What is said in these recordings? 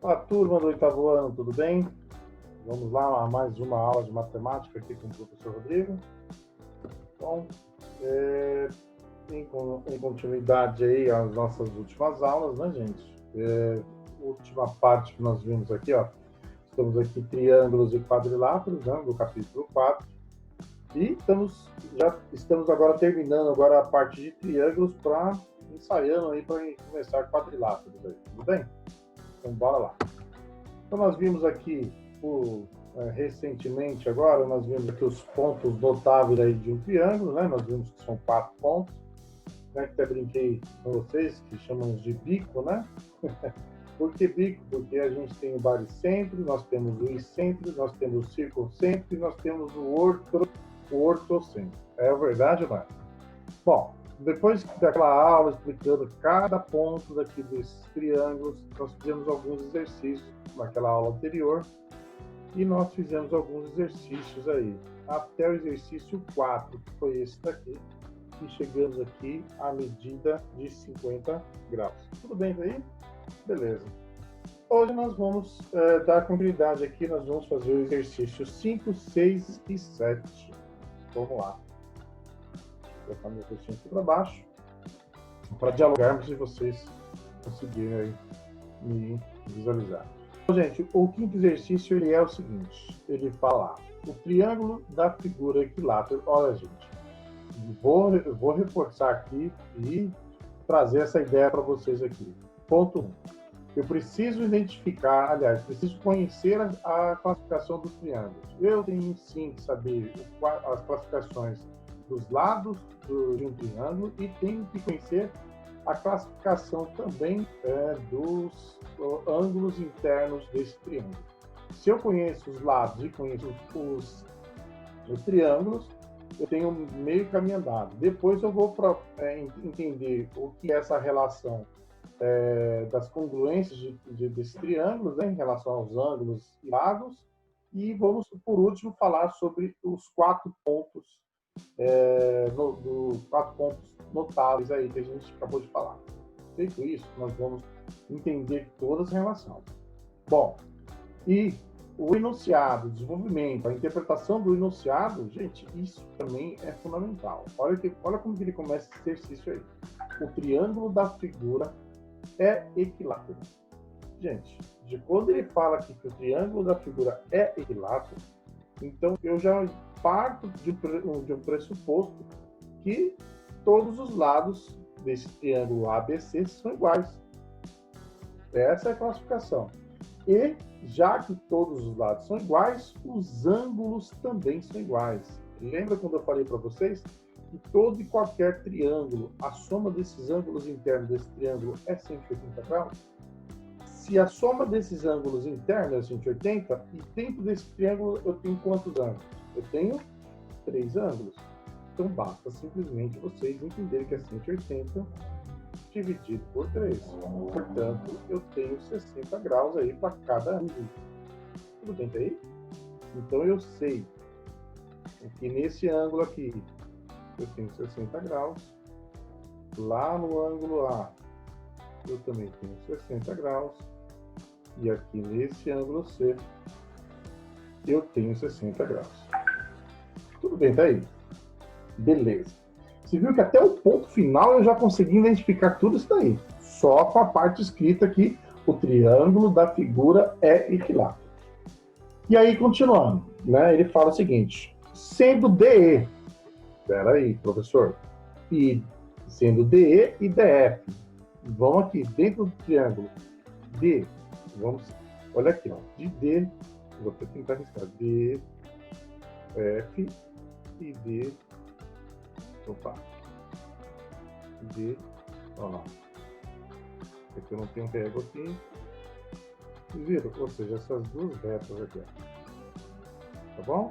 Olá, turma do oitavo ano, tudo bem? Vamos lá a mais uma aula de matemática aqui com o professor Rodrigo. Bom, em continuidade aí às nossas últimas aulas, né, gente? Última parte que nós vimos aqui, ó. Estamos aqui triângulos e quadriláteros, né, do capítulo 4. E já estamos agora terminando agora a parte de triângulos para ensaiando aí para começar quadriláteros aí, tudo bem? Então bora lá. Então nós vimos aqui recentemente agora, nós vimos aqui os pontos notáveis aí de um triângulo, né? Nós vimos que são 4 pontos, né? Que até brinquei com vocês, que chamamos de bico, né? Por que bico? Porque a gente tem o baricentro, nós temos o icentro, nós temos o circuncentro e nós temos o ortocentro. É verdade ou não é? Bom, depois daquela aula explicando cada ponto daqui desses triângulos, nós fizemos alguns exercícios naquela aula anterior e nós fizemos alguns exercícios aí, até o exercício 4, que foi esse daqui, e chegamos aqui à medida de 50 graus. Tudo bem daí? Beleza. Hoje nós vamos dar continuidade aqui, nós vamos fazer o exercício 5, 6 e 7. Vamos lá. Vou colocar meu textinho aqui para baixo, para dialogarmos e vocês conseguirem aí me visualizar. Então, gente, o quinto exercício ele é o seguinte, ele fala o triângulo da figura equilátero. Olha, gente, vou reforçar aqui e trazer essa ideia para vocês aqui. Ponto 1. Eu preciso identificar, aliás, preciso conhecer a classificação dos triângulos. Eu tenho sim que saber as classificações dos lados de um triângulo e tenho que conhecer a classificação também dos ângulos internos desse triângulo. Se eu conheço os lados e conheço os triângulos, eu tenho meio caminho andado. Depois eu vou entender o que é essa relação das congruências desses triângulos, né, em relação aos ângulos e lados, e vamos, por último, falar sobre os 4 pontos 4 pontos notáveis aí que a gente acabou de falar. Feito isso, nós vamos entender todas as relações. Bom, e o enunciado, o desenvolvimento, a interpretação do enunciado, gente, isso também é fundamental. Olha como que ele começa esse exercício aí. O triângulo da figura é equilátero. Gente, de quando ele fala aqui que o triângulo da figura é equilátero, então eu já parto de um pressuposto que todos os lados desse triângulo ABC são iguais. Essa é a classificação. E, já que todos os lados são iguais, os ângulos também são iguais. Lembra quando eu falei para vocês que todo e qualquer triângulo, a soma desses ângulos internos desse triângulo é 180 graus? Se a soma desses ângulos internos é 180, e dentro desse triângulo eu tenho quantos ângulos? Eu tenho 3 ângulos. Então basta simplesmente vocês entenderem que é 180 dividido por 3. Portanto, eu tenho 60 graus aí para cada ângulo. Tudo bem aí? Então eu sei que nesse ângulo aqui eu tenho 60 graus. Lá no ângulo A eu também tenho 60 graus. E aqui nesse ângulo C eu tenho 60 graus. Tudo bem, tá aí? Beleza. Você viu que até o ponto final eu já consegui identificar tudo isso daí. Só com a parte escrita aqui, o triângulo da figura é equilátero. E aí, continuando, né, ele fala o seguinte, sendo DE, espera aí, professor, e sendo DE e DF, vamos aqui, dentro do triângulo D, olha aqui, ó, de D, vou até tentar riscar, D, F e D, D, ó lá, aqui eu não tenho régua aqui, viram? Ou seja, essas duas retas aqui, ó. Tá bom?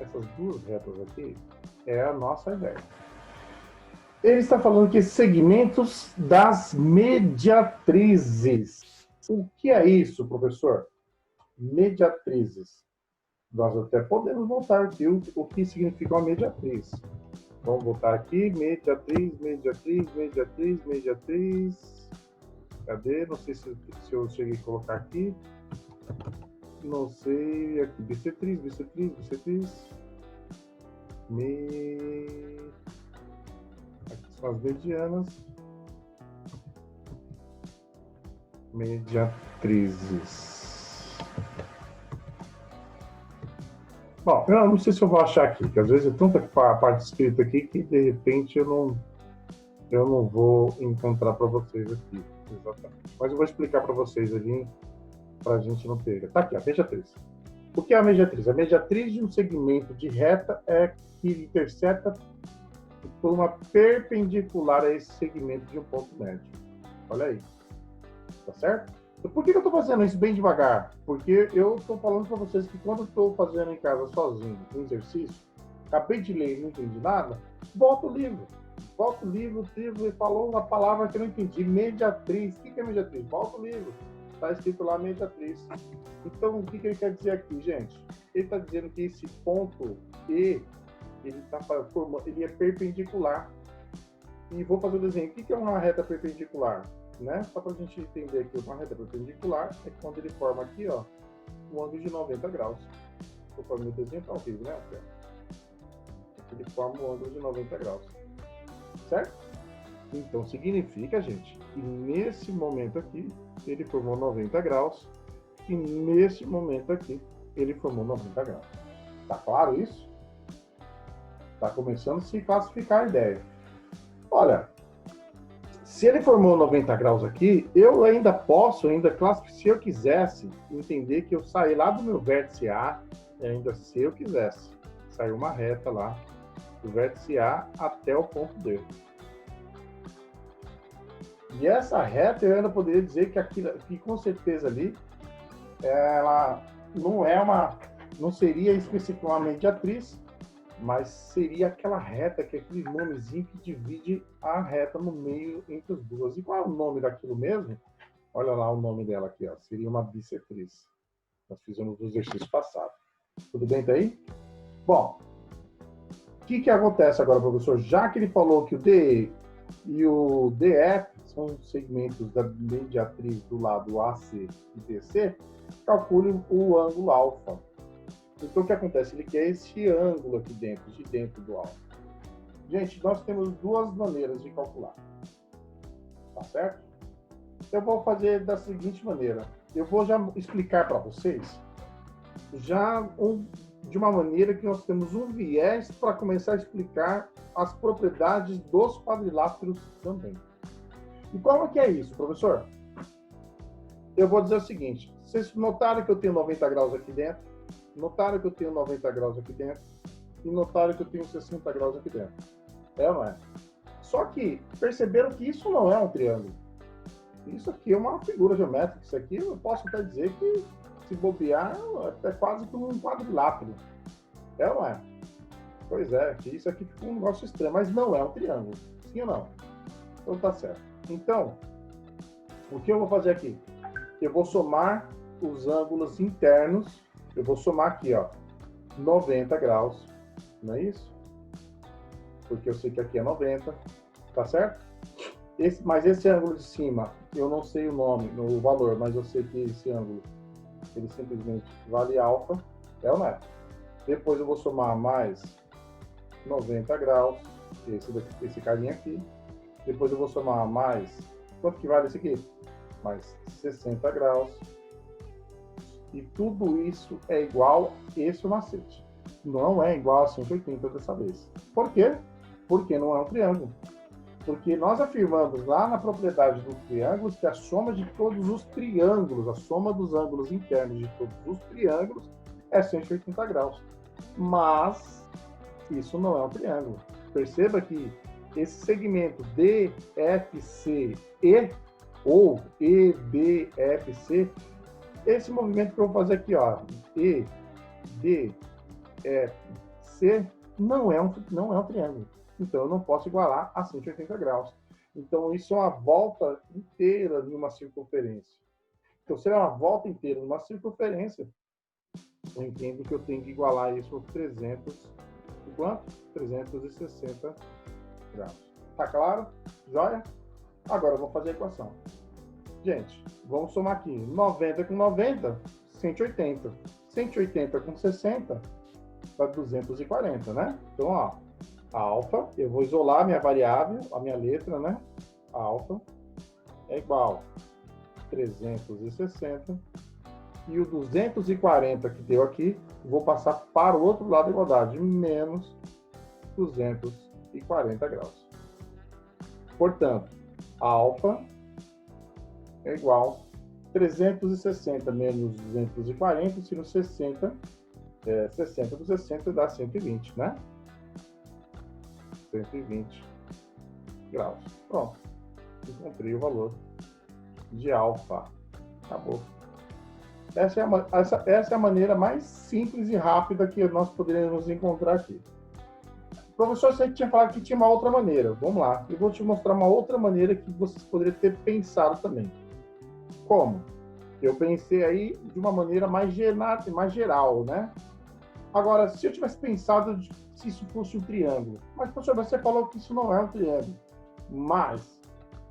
Essas duas retas aqui é a nossa ideia. Ele está falando que segmentos das mediatrizes. O que é isso, professor? Mediatrizes. Nós até podemos voltar aqui o que significa uma mediatriz. Vamos voltar aqui, mediatriz, mediatriz, mediatriz, mediatriz. Cadê? Não sei se eu cheguei a colocar aqui. Não sei. Aqui, bissetriz. Aqui são as medianas. Mediatrizes. Bom, eu não sei se eu vou achar aqui, que às vezes é tanta parte escrita aqui que de repente eu não vou encontrar para vocês aqui, exatamente. Mas eu vou explicar para vocês ali, para a gente não perder. Tá aqui, a mediatriz. O que é a mediatriz? A mediatriz de um segmento de reta é que intercepta por uma perpendicular a esse segmento de um ponto médio. Olha aí. Tá certo? Por que eu estou fazendo isso bem devagar? Porque eu estou falando para vocês que quando eu estou fazendo em casa sozinho um exercício, acabei de ler e não entendi nada, volta o livro. Volta o livro e falou uma palavra que eu não entendi. Mediatriz. O que é mediatriz? Volta o livro. Está escrito lá mediatriz. Então, o que ele quer dizer aqui, gente? Ele está dizendo que esse ponto E, ele é perpendicular. E vou fazer o desenho. O que é uma reta perpendicular? Né? Só para a gente entender aqui, uma reta perpendicular é quando ele forma aqui, ó, um ângulo de 90 graus. Conforme o desenho está horrível, né? Ele forma um ângulo de 90 graus. Certo? Então, significa, gente, que nesse momento aqui, ele formou 90 graus e nesse momento aqui, ele formou 90 graus. Tá claro isso? Tá começando a se classificar a ideia. Olha, se ele formou 90 graus aqui, eu ainda posso, classificar, se eu quisesse, entender que eu saí lá do meu vértice A, ainda se eu quisesse, sair uma reta lá, do vértice A até o ponto D. E essa reta eu ainda poderia dizer que com certeza ali, ela não seria especificamente uma mediatriz, mas seria aquela reta, que é aquele nomezinho que divide a reta no meio entre as duas. E qual é o nome daquilo mesmo? Olha lá o nome dela aqui, ó. Seria uma bissetriz. Nós fizemos no exercício passado. Tudo bem, tá aí? Bom, o que acontece agora, professor? Já que ele falou que o DE e o DF são segmentos da mediatriz do lado AC e DC, calcule o ângulo alfa. Então, o que acontece? Ele quer esse ângulo aqui dentro, de dentro do alfa. Gente, nós temos duas maneiras de calcular. Tá certo? Eu vou fazer da seguinte maneira. Eu vou já explicar para vocês, de uma maneira que nós temos um viés para começar a explicar as propriedades dos quadriláteros também. E como é que é isso, professor? Eu vou dizer o seguinte. Vocês notaram que eu tenho 90 graus aqui dentro? Notaram que eu tenho 90 graus aqui dentro e notaram que eu tenho 60 graus aqui dentro. É ou não é? Só que perceberam que isso não é um triângulo. Isso aqui é uma figura geométrica. Isso aqui eu posso até dizer que, se bobear, é quase como um quadrilátero. É ou não é? Pois é, isso aqui fica um negócio estranho, mas não é um triângulo. Sim ou não? Então tá certo. Então, o que eu vou fazer aqui? Eu vou somar os ângulos internos. Eu vou somar aqui, ó, 90 graus, não é isso? Porque eu sei que aqui é 90, tá certo? Mas esse ângulo de cima, eu não sei o nome, o valor, mas eu sei que esse ângulo, ele simplesmente vale alfa, é ou não é? Depois eu vou somar mais 90 graus, esse carinha aqui. Depois eu vou somar mais, quanto que vale esse aqui? Mais 60 graus. E tudo isso é igual a esse macete. Não é igual a 180 dessa vez. Por quê? Porque não é um triângulo. Porque nós afirmamos lá na propriedade dos triângulos que a soma de todos os triângulos, a soma dos ângulos internos de todos os triângulos é 180 graus. Mas isso não é um triângulo. Perceba que esse segmento DFCE ou EDFC, esse movimento que eu vou fazer aqui, ó, E, D, F, C, não é um triângulo. Então, eu não posso igualar a 180 graus. Então, isso é uma volta inteira em uma circunferência. Então, se é uma volta inteira em uma circunferência, eu entendo que eu tenho que igualar isso a 360 graus. Tá claro? Joia? Agora eu vou fazer a equação. Gente, vamos somar aqui. 90 com 90, 180. 180 com 60, dá 240, né? Então, ó, alfa, eu vou isolar a minha variável, a minha letra, né? Alfa é igual a 360. E o 240 que deu aqui, vou passar para o outro lado da igualdade, menos 240 graus. Portanto, alfa é igual a 360 menos 240, se no 60, 60 com 60 dá 120, né? 120 graus. Pronto. Encontrei o valor de alfa. Acabou. Essa é a maneira mais simples e rápida que nós poderíamos encontrar aqui. Professor, você tinha falado que tinha uma outra maneira. Vamos lá. Eu vou te mostrar uma outra maneira que vocês poderiam ter pensado também. Como? Eu pensei aí de uma maneira mais geral, né? Agora, se eu tivesse pensado se isso fosse um triângulo, mas, professor, você falou que isso não é um triângulo. Mas,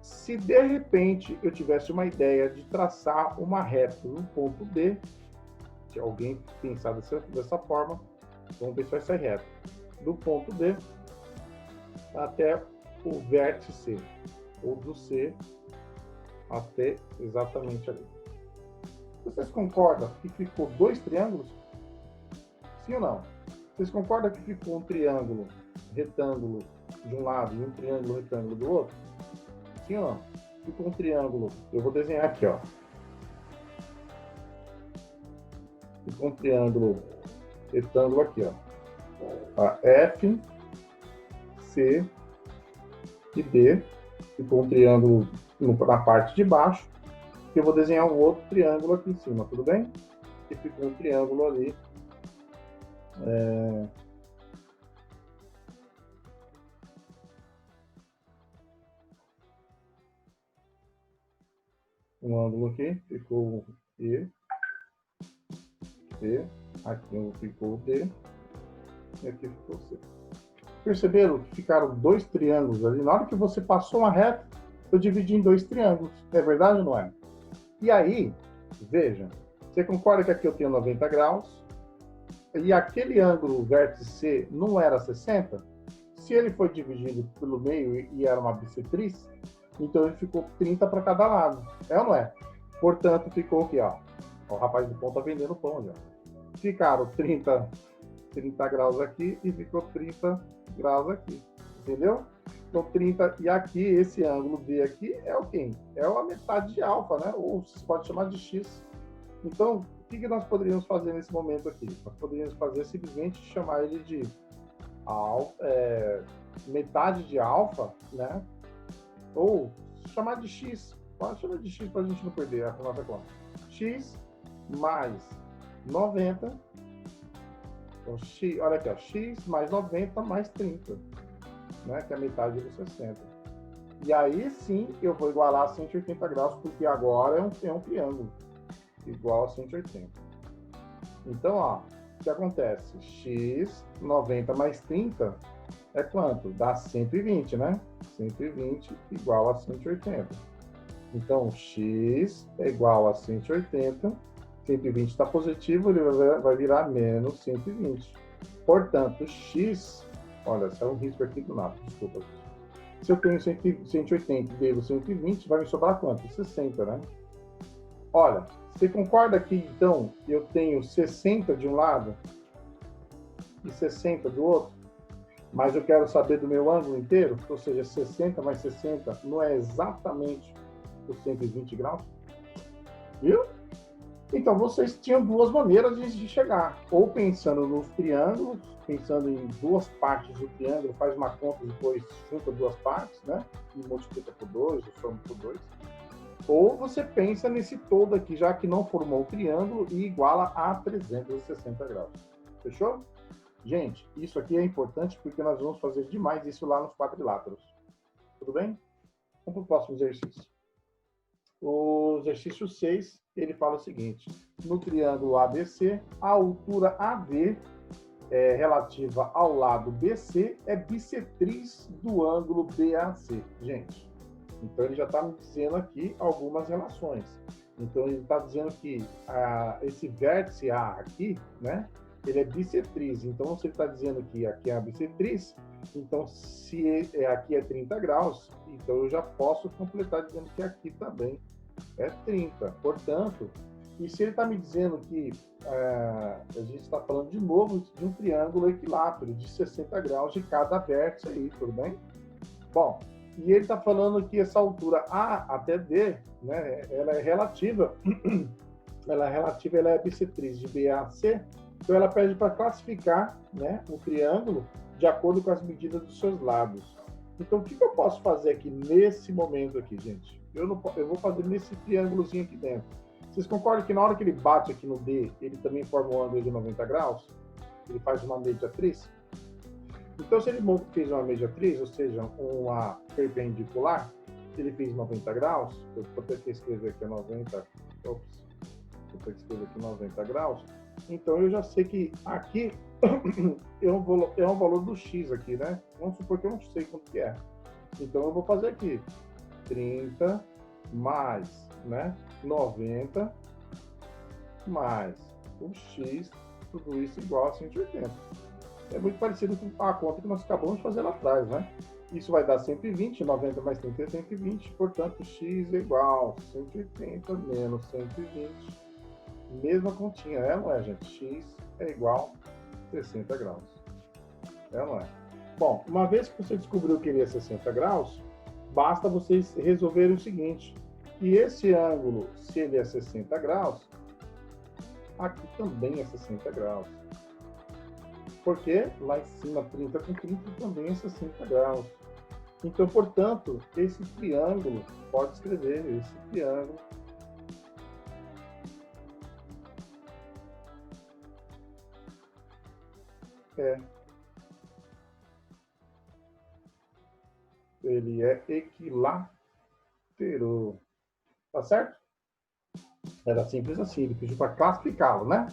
se de repente eu tivesse uma ideia de traçar uma reta no ponto D, se alguém pensar dessa forma, vamos ver se vai sair reto. Do ponto D até o vértice C, ou do C até exatamente ali. Vocês concordam que ficou dois triângulos? Sim ou não? Vocês concordam que ficou um triângulo retângulo de um lado e um triângulo retângulo do outro? Sim ou não? Ficou um triângulo. Eu vou desenhar aqui, ó. Ficou um triângulo retângulo aqui, ó. F, C e D. Ficou um triângulo na parte de baixo. Eu vou desenhar um outro triângulo aqui em cima, tudo bem? E ficou um triângulo ali. Um ângulo aqui, ficou E, C, aqui ficou D, e aqui ficou C. Perceberam que ficaram dois triângulos ali? Na hora que você passou uma reta, eu dividi em dois triângulos. É verdade ou não é? E aí, veja, você concorda que aqui eu tenho 90 graus, e aquele ângulo vértice C não era 60? Se ele foi dividido pelo meio e era uma bissetriz, então ele ficou 30 para cada lado. É ou não é? Portanto, ficou aqui, ó. O rapaz do pão tá vendendo pão já. Ficaram 30 graus aqui e ficou 30 graus aqui. Entendeu? Então, 30, e aqui, esse ângulo D aqui é o quê? É a metade de alfa, né? Ou se pode chamar de X. Então, o que nós poderíamos fazer nesse momento aqui? Nós poderíamos fazer simplesmente chamar ele de metade de alfa, né? Ou chamar de X. Pode chamar de X para a gente não perder a nossa conta. X mais 90. Então, X, olha aqui, ó, X mais 90 mais 30. Né, que é a metade dos 60. E aí sim eu vou igualar a 180 graus, porque agora é um triângulo igual a 180. Então, ó, o que acontece? X 90 mais 30 é quanto? Dá 120, né? 120 igual a 180. Então, X é igual a 180. 120 está positivo, ele vai virar menos 120. Portanto, X... Olha, saiu um risco aqui do nada, desculpa. Se eu tenho 180 e devo 120, vai me sobrar quanto? 60, né? Olha, você concorda que, então, eu tenho 60 de um lado e 60 do outro? Mas eu quero saber do meu ângulo inteiro, ou seja, 60 mais 60 não é exatamente os 120 graus? Viu? Então, vocês tinham duas maneiras de chegar. Ou pensando nos triângulos, pensando em duas partes do triângulo, faz uma conta e depois junta duas partes, né? E multiplica por 2, ou soma por 2. Ou você pensa nesse todo aqui, já que não formou o triângulo, e iguala a 360 graus. Fechou? Gente, isso aqui é importante porque nós vamos fazer demais isso lá nos quadriláteros. Tudo bem? Vamos para o próximo exercício. O exercício 6, ele fala o seguinte: no triângulo ABC, a altura AD relativa ao lado BC é bissetriz do ângulo BAC. Gente, Então, ele já está me dizendo aqui algumas relações. Então, ele está dizendo que esse vértice A aqui, né, ele é bissetriz. Então, se ele está dizendo que aqui é a bissetriz, então, se aqui é 30 graus, então eu já posso completar dizendo que aqui também é 30. Portanto, e se ele está me dizendo que a gente está falando de novo de um triângulo equilátero de 60 graus de cada vértice aí, tudo bem? Bom, e ele está falando que essa altura A até D, né, ela é relativa, ela é bissetriz de B a C, então ela pede para classificar, né, o triângulo de acordo com as medidas dos seus lados. Então, o que eu posso fazer aqui nesse momento aqui, gente? Eu vou fazer nesse triângulozinho aqui dentro. Vocês concordam que na hora que ele bate aqui no D, ele também forma um ângulo de 90 graus? Ele faz uma mediatriz? Então, se ele fez uma mediatriz, ou seja, uma perpendicular, se ele fez 90 graus, eu vou ter que escrever aqui 90, vou ter que escrever aqui 90 graus, então eu já sei que aqui é um valor do x aqui, né? Vamos supor que eu não sei quanto que é. Então, eu vou fazer aqui 30 mais, né, 90 mais o x, tudo isso igual a 180. É muito parecido com a conta que nós acabamos de fazer lá atrás, né? Isso vai dar 120, 90 mais 30 é 120, portanto, x é igual a 180 menos 120. Mesma continha, não é, gente? X é igual a 60 graus. Não é? Bom, uma vez que você descobriu que ele é 60 graus, basta vocês resolverem o seguinte, que esse ângulo, se ele é 60 graus, aqui também é 60 graus. Porque lá em cima, 30 com 30 também é 60 graus. Então, portanto, esse triângulo, pode escrever, esse triângulo ele é equilátero. Tá certo? Era simples assim, ele pediu para classificá-lo, né?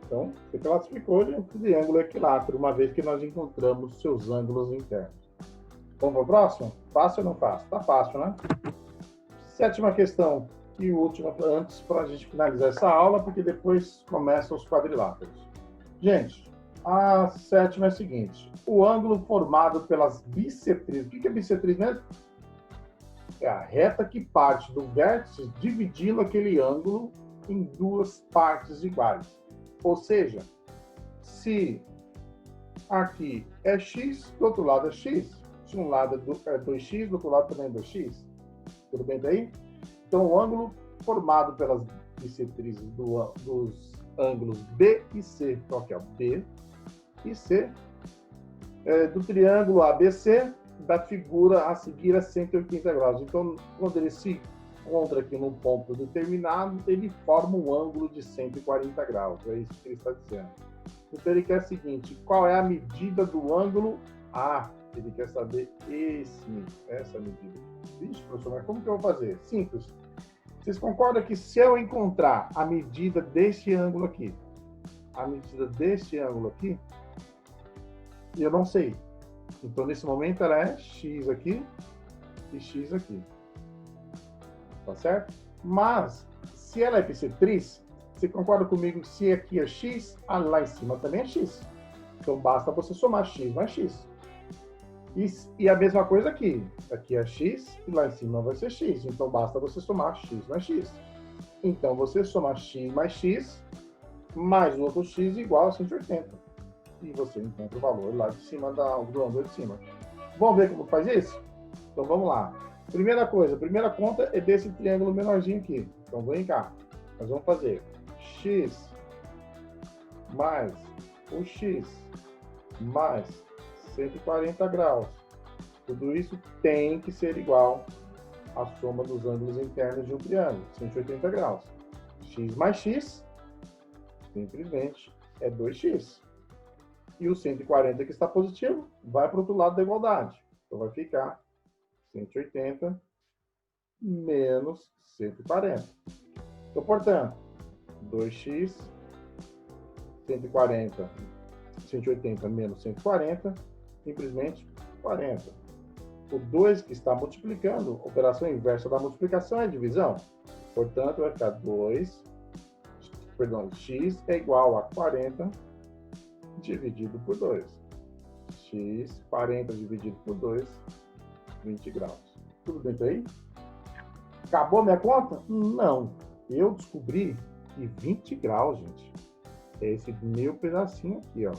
Então, você classificou de um triângulo equilátero, uma vez que nós encontramos seus ângulos internos. Vamos para o próximo? Fácil ou não fácil? Tá fácil, né? Sétima questão e última, antes para a gente finalizar essa aula, porque depois começam os quadriláteros. Gente, a sétima é a seguinte: o ângulo formado pelas bissetrizes. O que é bissetriz mesmo? É a reta que parte do vértice dividindo aquele ângulo em duas partes iguais. Ou seja, se aqui é x, do outro lado é x. Se um lado é 2x, do outro lado também é 2x. Tudo bem daí? Então, o ângulo formado pelas bissetrizes dos ângulos B e C, então aqui, ó, B e C, do triângulo ABC, da figura a seguir a 180 graus. Então, quando ele se encontra aqui num ponto determinado, ele forma um ângulo de 140 graus. É isso que ele está dizendo. Então, ele quer o seguinte: qual é a medida do ângulo A? Ele quer saber essa medida. Vixe, professor, mas como que eu vou fazer? Simples. Vocês concordam que se eu encontrar a medida deste ângulo aqui, eu não sei. Então, nesse momento, ela é x aqui e x aqui. Tá certo? Mas, se ela é bissetriz, você concorda comigo que se aqui é x, lá em cima também é x. Então, basta você somar x mais x. E a mesma coisa aqui. Aqui é x e lá em cima vai ser x. Então, basta você somar x mais x. Então, você soma x mais o outro x igual a 180. E você encontra o valor lá de cima do ângulo de cima. Vamos ver como faz isso? Então, vamos lá. Primeira coisa, a primeira conta é desse triângulo menorzinho aqui. Então, vem cá. Nós vamos fazer x mais o x mais 140 graus. Tudo isso tem que ser igual à soma dos ângulos internos de um triângulo, 180 graus. X mais x, simplesmente, é 2x. E o 140 que está positivo vai para o outro lado da igualdade. Então, vai ficar 180 menos 140. Então, portanto, 2x, 180 menos 140, simplesmente 40. o 2 que está multiplicando, operação inversa da multiplicação é divisão. Portanto, vai ficar x é igual a 40 dividido por 2. X, 40 dividido por 2, 20 graus. Tudo dentro aí? Acabou minha conta? Não. Eu descobri que 20 graus, gente, é esse meu pedacinho aqui, ó.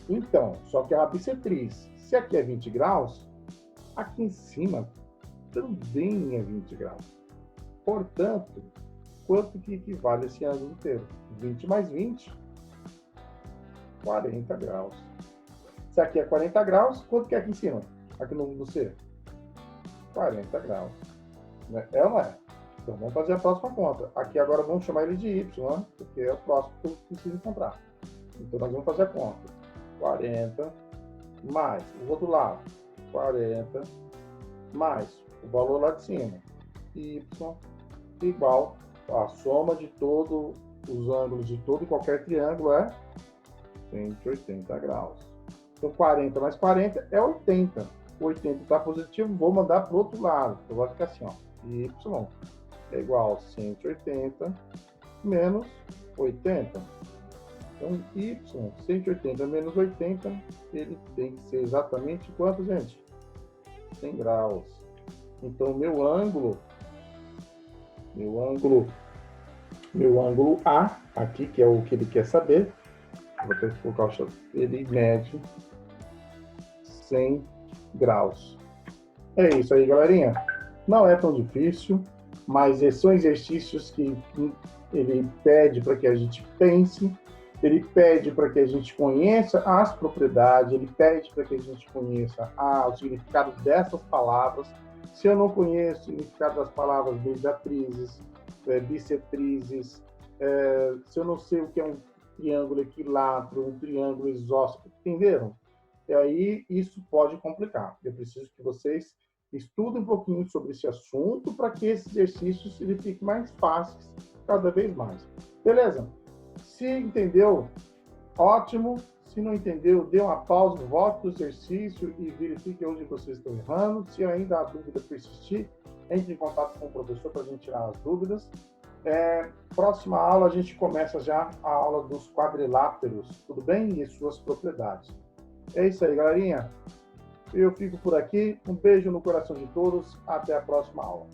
Então, só que é uma bissetriz. Se aqui é 20 graus, aqui em cima também é 20 graus. Portanto, quanto que equivale esse ângulo inteiro? 20 mais 20, 40 graus. Se aqui é 40 graus, quanto que é aqui em cima? Aqui no C? 40 graus. É ou não é? Então, vamos fazer a próxima conta. Aqui agora vamos chamar ele de Y, né? Porque é o próximo que eu preciso encontrar. Então, nós vamos fazer a conta. 40 mais o outro lado, 40 mais o valor lá de cima, y igual a soma de todos os ângulos de todo e qualquer triângulo é 180 graus. Então 40 mais 40 é 80. O 80 está positivo, vou mandar para o outro lado. Então vai ficar assim, ó, y é igual a 180 menos 80. Então, y, 180 menos 80, ele tem que ser exatamente quanto, gente? 100 graus. Então, meu ângulo A, aqui, que é o que ele quer saber, vou ter que colocar o chão, ele mede 100 graus. É isso aí, galerinha. Não é tão difícil, mas são exercícios que ele pede para que a gente pense. Ele pede para que a gente conheça as propriedades, ele pede para que a gente conheça o significado dessas palavras. Se eu não conheço o significado das palavras bisatrizes, bissetrizes, se eu não sei o que é um triângulo equilátero, um triângulo isósceles, entenderam? E aí isso pode complicar. Eu preciso que vocês estudem um pouquinho sobre esse assunto para que esses exercícios ele fiquem mais fáceis cada vez mais. Beleza? Se entendeu, ótimo. Se não entendeu, dê uma pausa, volte no exercício e verifique onde vocês estão errando. Se ainda a dúvida persistir, entre em contato com o professor para a gente tirar as dúvidas. Próxima aula, a gente começa já a aula dos quadriláteros, tudo bem? E suas propriedades. É isso aí, galerinha. Eu fico por aqui. Um beijo no coração de todos. Até a próxima aula.